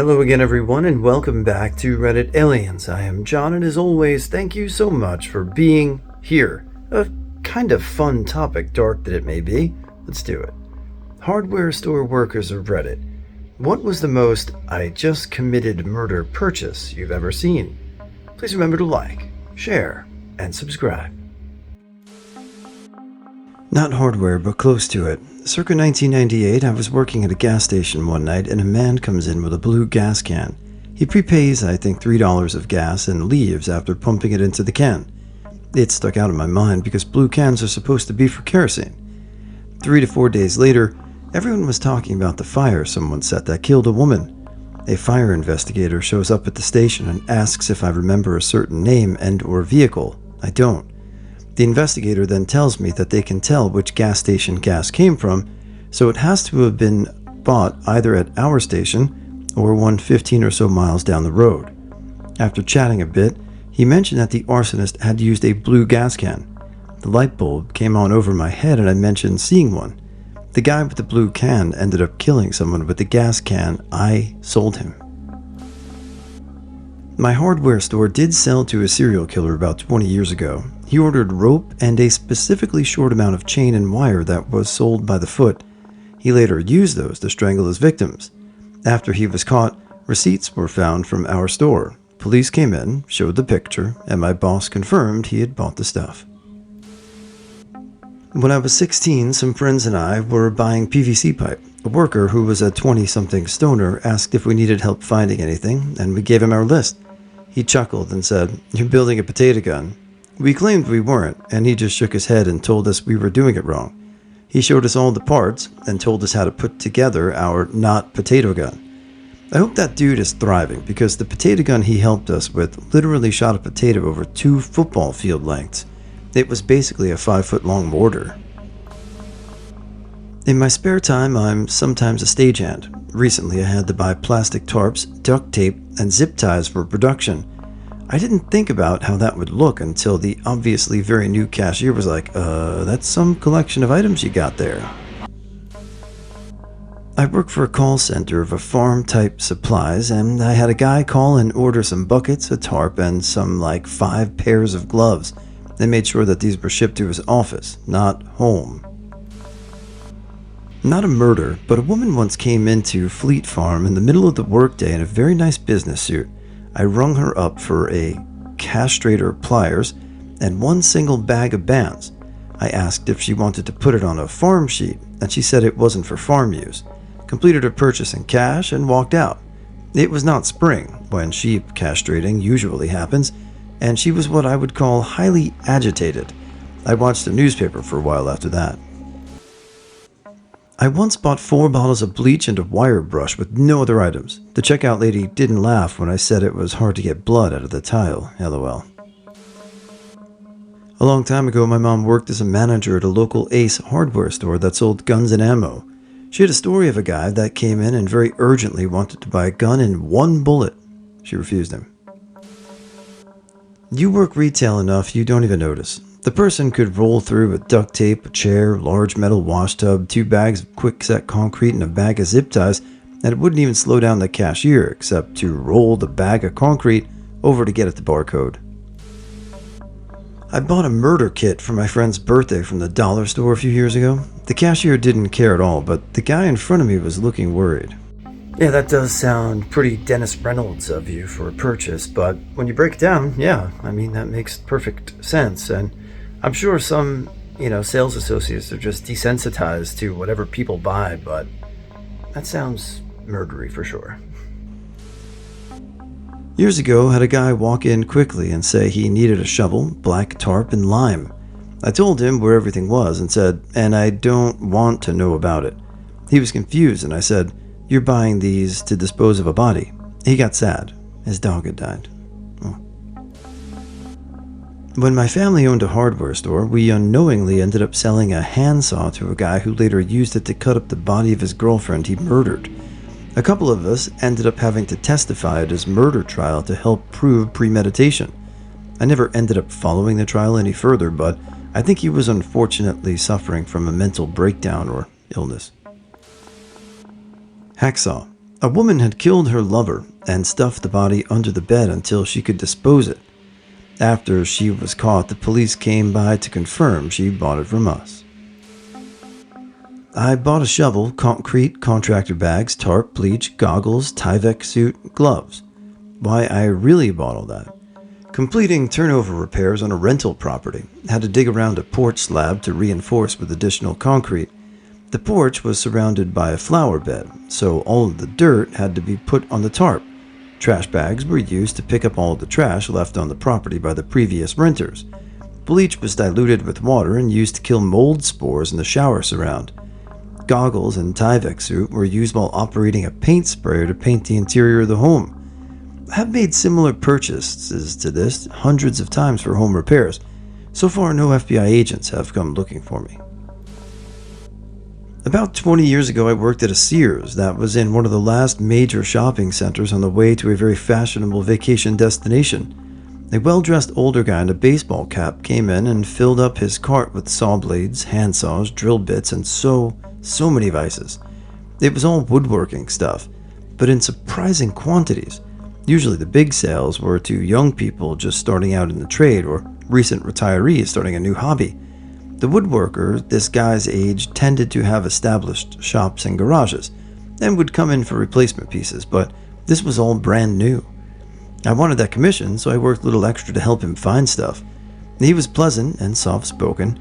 Hello again, everyone, and welcome back to Reddit Aliens. I am John, and as always, thank you so much for being here. A kind of fun topic, dark that it may be. Let's do it. Hardware store workers of Reddit. What was the most I just committed murder purchase you've ever seen? Please remember to like, share, and subscribe. Not hardware, but close to it. Circa 1998, I was working at a gas station one night and a man comes in with a blue gas can. He prepays, I think, $3 of gas and leaves after pumping it into the can. It stuck out in my mind because blue cans are supposed to be for kerosene. 3 to 4 days later, everyone was talking about the fire someone set that killed a woman. A fire investigator shows up at the station and asks if I remember a certain name and or vehicle. I don't. The investigator then tells me that they can tell which gas station gas came from, so it has to have been bought either at our station or one 15 or so miles down the road. After chatting a bit, he mentioned that the arsonist had used a blue gas can. The light bulb came on over my head and I mentioned seeing one. The guy with the blue can ended up killing someone with the gas can I sold him. My hardware store did sell to a serial killer about 20 years ago. He ordered rope and a specifically short amount of chain and wire that was sold by the foot. He later used those to strangle his victims. After he was caught, receipts were found from our store. Police came in, showed the picture, and my boss confirmed he had bought the stuff. When I was 16, some friends and I were buying PVC pipe. A worker who was a 20-something stoner asked if we needed help finding anything, and we gave him our list. He chuckled and said, "You're building a potato gun." We claimed we weren't, and he just shook his head and told us we were doing it wrong. He showed us all the parts and told us how to put together our not potato gun. I hope that dude is thriving because the potato gun he helped us with literally shot a potato over 2 football field lengths. It was basically a 5-foot-long mortar. In my spare time, I'm sometimes a stagehand. Recently, I had to buy plastic tarps, duct tape, and zip ties for production. I didn't think about how that would look until the obviously very new cashier was like, that's some collection of items you got there. I work for a call center of a farm-type supplies, and I had a guy call and order some buckets, a tarp, and some 5 pairs of gloves. They made sure that these were shipped to his office, not home. Not a murder, but a woman once came into Fleet Farm in the middle of the workday in a very nice business suit. I rung her up for a castrator pliers and 1 single bag of bands. I asked if she wanted to put it on a farm sheet, and she said it wasn't for farm use. Completed her purchase in cash and walked out. It was not spring, when sheep castrating usually happens, and she was what I would call highly agitated. I watched the newspaper for a while after that. I once bought 4 bottles of bleach and a wire brush with no other items. The checkout lady didn't laugh when I said it was hard to get blood out of the tile, lol. A long time ago, my mom worked as a manager at a local Ace hardware store that sold guns and ammo. She had a story of a guy that came in and very urgently wanted to buy a gun and 1 bullet. She refused him. You work retail enough you don't even notice. The person could roll through with duct tape, a chair, large metal wash tub, 2 bags of quick-set concrete, and a bag of zip ties, and it wouldn't even slow down the cashier except to roll the bag of concrete over to get at the barcode. I bought a murder kit for my friend's birthday from the dollar store a few years ago. The cashier didn't care at all, but the guy in front of me was looking worried. Yeah, that does sound pretty Dennis Reynolds of you for a purchase, but when you break it down, that makes perfect sense, and I'm sure some, sales associates are just desensitized to whatever people buy, but that sounds murdery for sure. Years ago, had a guy walk in quickly and say he needed a shovel, black tarp, and lime. I told him where everything was and said, "And I don't want to know about it." He was confused and I said, "You're buying these to dispose of a body." He got sad. His dog had died. When my family owned a hardware store, we unknowingly ended up selling a handsaw to a guy who later used it to cut up the body of his girlfriend he murdered. A couple of us ended up having to testify at his murder trial to help prove premeditation. I never ended up following the trial any further, but I think he was unfortunately suffering from a mental breakdown or illness. Hacksaw. A woman had killed her lover and stuffed the body under the bed until she could dispose it. After she was caught, the police came by to confirm she bought it from us. I bought a shovel, concrete, contractor bags, tarp, bleach, goggles, Tyvek suit, gloves. Why I really bought all that. Completing turnover repairs on a rental property. Had to dig around a porch slab to reinforce with additional concrete. The porch was surrounded by a flower bed, so all of the dirt had to be put on the tarp. Trash bags were used to pick up all of the trash left on the property by the previous renters. Bleach was diluted with water and used to kill mold spores in the shower surround. Goggles and Tyvek suit were used while operating a paint sprayer to paint the interior of the home. I have made similar purchases to this hundreds of times for home repairs. So far, no FBI agents have come looking for me. About 20 years ago, I worked at a Sears that was in one of the last major shopping centers on the way to a very fashionable vacation destination. A well-dressed older guy in a baseball cap came in and filled up his cart with saw blades, handsaws, drill bits, and so many vices. It was all woodworking stuff, but in surprising quantities. Usually the big sales were to young people just starting out in the trade or recent retirees starting a new hobby. The woodworkers this guy's age tended to have established shops and garages and would come in for replacement pieces, but this was all brand new. I wanted that commission, so I worked a little extra to help him find stuff. He was pleasant and soft-spoken.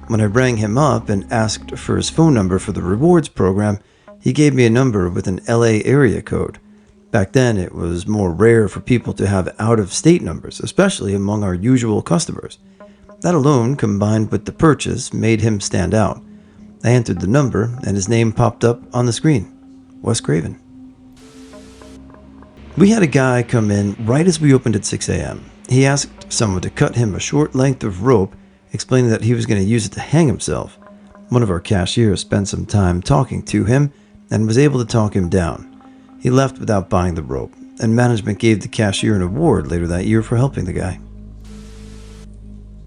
When I rang him up and asked for his phone number for the rewards program, he gave me a number with an LA area code. Back then, it was more rare for people to have out-of-state numbers, especially among our usual customers. That alone, combined with the purchase, made him stand out. I entered the number, and his name popped up on the screen. Wes Craven. We had a guy come in right as we opened at 6 a.m. He asked someone to cut him a short length of rope, explaining that he was going to use it to hang himself. One of our cashiers spent some time talking to him and was able to talk him down. He left without buying the rope, and management gave the cashier an award later that year for helping the guy.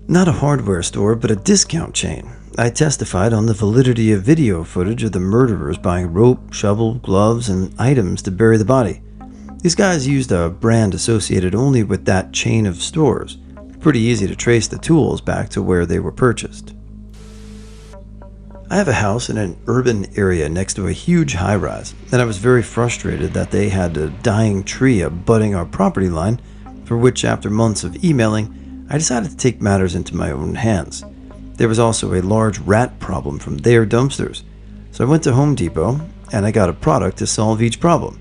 Not a hardware store, but a discount chain. I testified on the validity of video footage of the murderers buying rope, shovel, gloves, and items to bury the body. These guys used a brand associated only with that chain of stores. Pretty easy to trace the tools back to where they were purchased. I have a house in an urban area next to a huge high-rise, and I was very frustrated that they had a dying tree abutting our property line, for which after months of emailing, I decided to take matters into my own hands. There was also a large rat problem from their dumpsters, so I went to Home Depot and I got a product to solve each problem.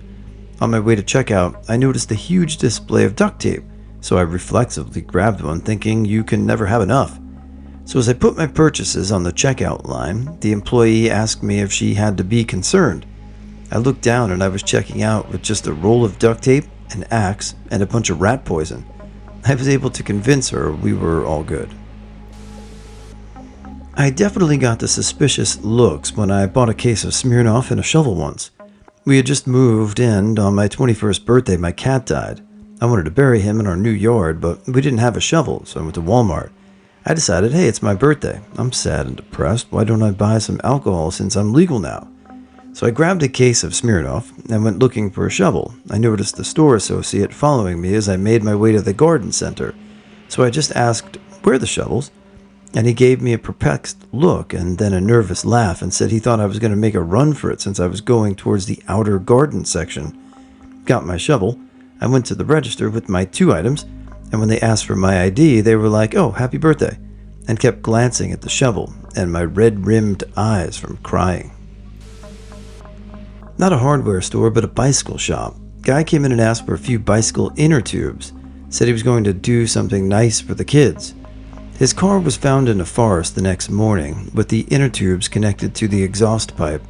On my way to checkout, I noticed a huge display of duct tape, so I reflexively grabbed one thinking you can never have enough. So as I put my purchases on the checkout line, the employee asked me if she had to be concerned. I looked down and I was checking out with just a roll of duct tape, an axe, and a bunch of rat poison. I was able to convince her we were all good. I definitely got the suspicious looks when I bought a case of Smirnoff and a shovel once. We had just moved in, and on my 21st birthday my cat died. I wanted to bury him in our new yard, but we didn't have a shovel, so I went to Walmart. I decided, hey, it's my birthday. I'm sad and depressed. Why don't I buy some alcohol since I'm legal now? So I grabbed a case of Smirnoff and went looking for a shovel. I noticed the store associate following me as I made my way to the garden center. So I just asked, where are the shovels? And he gave me a perplexed look and then a nervous laugh and said he thought I was going to make a run for it since I was going towards the outer garden section. Got my shovel. I went to the register with my 2 items, and when they asked for my ID, they were like, oh, happy birthday, and kept glancing at the shovel and my red-rimmed eyes from crying. Not a hardware store, but a bicycle shop. Guy came in and asked for a few bicycle inner tubes. Said he was going to do something nice for the kids. His car was found in a forest the next morning, with the inner tubes connected to the exhaust pipe.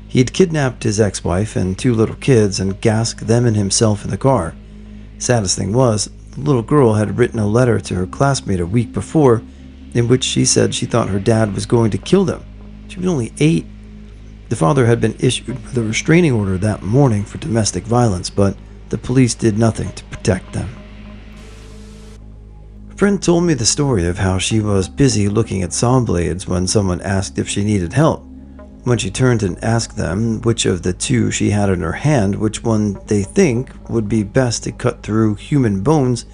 He had kidnapped his ex-wife and 2 little kids and gasked them and himself in the car. Saddest thing was, the little girl had written a letter to her classmate a week before, in which she said she thought her dad was going to kill them. She was only 8. The father had been issued with a restraining order that morning for domestic violence, but the police did nothing to protect them. A friend told me the story of how she was busy looking at saw blades when someone asked if she needed help. When she turned and asked them which of the two she had in her hand, which one they think would be best to cut through human bones,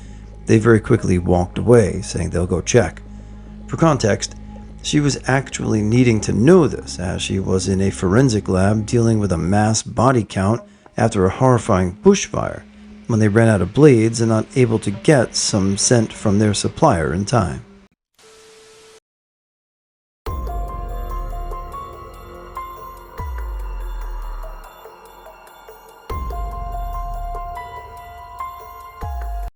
they very quickly walked away, saying they'll go check. For context, she was actually needing to know this, as she was in a forensic lab dealing with a mass body count after a horrifying bushfire, when they ran out of blades and not able to get some sent from their supplier in time.